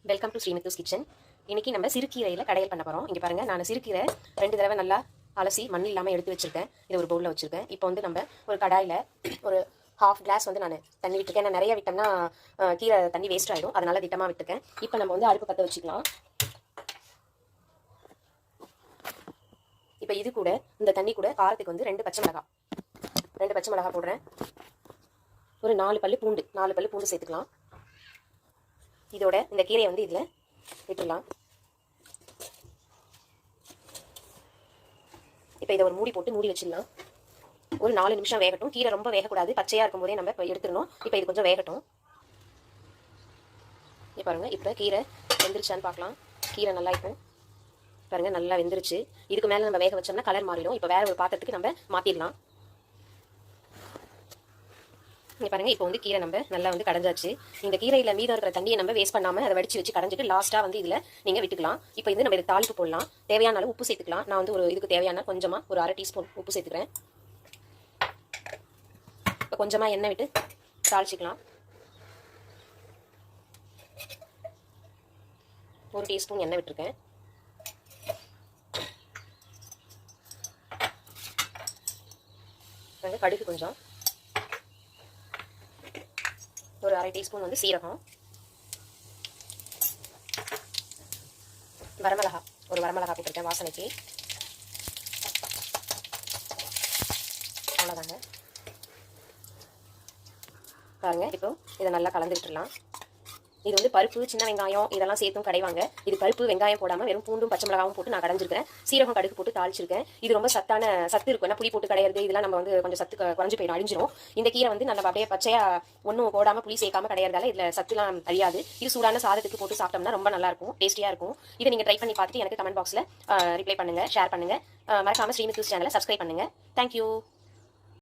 Welcome to ஸ்ரீமித்துஸ் kitchen. இன்னைக்கு நம்ம சிறுகீரையில் கடையல் பண்ண போகிறோம். இங்கே பாருங்கள், நான் சிறுகீரை 2 தடவை நல்லா அலசி மண் இல்லாமல் எடுத்து வச்சுருக்கேன். இதை ஒரு பவுலில் வச்சுருக்கேன். இப்போ வந்து நம்ம ஒரு கடாயில் ஒரு ½ கிளாஸ் வந்து நான் தண்ணி விட்டுருக்கேன். நான் நிறைய விட்டோம்னா கீரை தண்ணி வேஸ்ட் ஆகிடும், அதனால் திட்டமாக விட்டுருக்கேன். இப்போ நம்ம வந்து அடுப்பு பற்ற வச்சுக்கலாம். இப்போ இது கூட இந்த தண்ணி கூட காரத்துக்கு வந்து 2 பச்சை மிளகாய் போடுறேன். ஒரு 4 பல்லு பூண்டு சேர்த்துக்கலாம். இதோட இந்த கீரையை வந்து இதில் விட்டுடலாம். இப்போ இதை ஒரு மூடி போட்டு மூடி வச்சிடலாம். ஒரு 4 நிமிஷம் வேகட்டும். கீரை ரொம்ப வேகக்கூடாது, பச்சையாக இருக்கும் போதே நம்ம இப்போ எடுத்துடணும். இப்போ இது கொஞ்சம் வேகட்டும். இப்போ பாருங்கள், இப்போ கீரை வெந்துருச்சான்னு பார்க்கலாம். கீரை நல்லா இருக்கும் பாருங்கள், நல்லா வெந்துருச்சு. இதுக்கு மேலே நம்ம வேக வச்சோம்னா கலர் மாறிடும். இப்போ வேற ஒரு பாத்திரத்துக்கு நம்ம மாற்றிடலாம். இங்கே பாருங்கள், இப்போ வந்து கீரை நம்ம நல்லா வந்து கடைஞ்சாச்சு. இந்த கீரையில் மீதம் இருக்கிற தண்ணியை நம்ம வேஸ்ட் பண்ணாமல் அதை வடிச்சு வச்சு கடைஞ்சிட்டு லாஸ்ட்டாக வந்து இதில் நீங்கள் விட்டுக்கலாம். இப்போ இது நம்ம இதை தாளிப்பு போடலாம். தேவையான அளவு உப்பு சேர்த்துக்கலாம். நான் வந்து ஒரு இதுக்கு தேவையான கொஞ்சமாக ஒரு 1/2 டீஸ்பூன் உப்பு சேர்த்துக்கிறேன். இப்போ கொஞ்சமாக எண்ணெய் விட்டு தாளிச்சிக்கலாம். 1 டீஸ்பூன் எண்ணெய் விட்டுருக்கேன். கடுகு கொஞ்சம், ஒரு 1/2 டீஸ்பூன் வந்து சீரகம், ஒரு வரமிளகா போட்டிருக்கேன் வாசனைக்கு. அவ்வளோதாங்க. பாருங்க, இப்போ இதை நல்லா கலந்துட்டுலாம். இது வந்து பருப்பு, சின்ன வெங்காயம் இதெல்லாம் சேர்த்தும் கடைவாங்க. இது பருப்பு வெங்காயம் போடாமல் வெறும் பூண்டும் பச்சை மிளகாவும் போட்டு நான் கடைஞ்சிருக்கேன். சீரகம் கடுகு போட்டு தாளிச்சிருக்கேன். இது ரொம்ப சத்து இருக்கும். ஏன்னா புளி போட்டு கடையிறது இதெல்லாம் நம்ம வந்து கொஞ்சம் சத்து குறைஞ்சு போயிடும், அழிஞ்சிரும். இந்த கீரை வந்து நம்ம அப்படியே பச்சையாக ஒன்றும் போடாமல் புளி சேர்க்காம கடையிறதால இதில் சத்துலாம் அழியாது. இது சூடான சாதத்துக்கு போட்டு சாப்பிட்டோம்னா ரொம்ப நல்லா இருக்கும், டேஸ்டியாக இருக்கும். இதை நீங்கள் ட்ரை பண்ணி பார்த்துட்டு எனக்கு கமெண்ட் பாக்ஸில் ரிப்ளை பண்ணுங்கள், ஷேர் பண்ணுங்கள். மறக்காமல் ஸ்ரீமித்துஸ் சேனலை சப்ஸ்கிரைப் பண்ணுங்கள். தேங்க்யூ.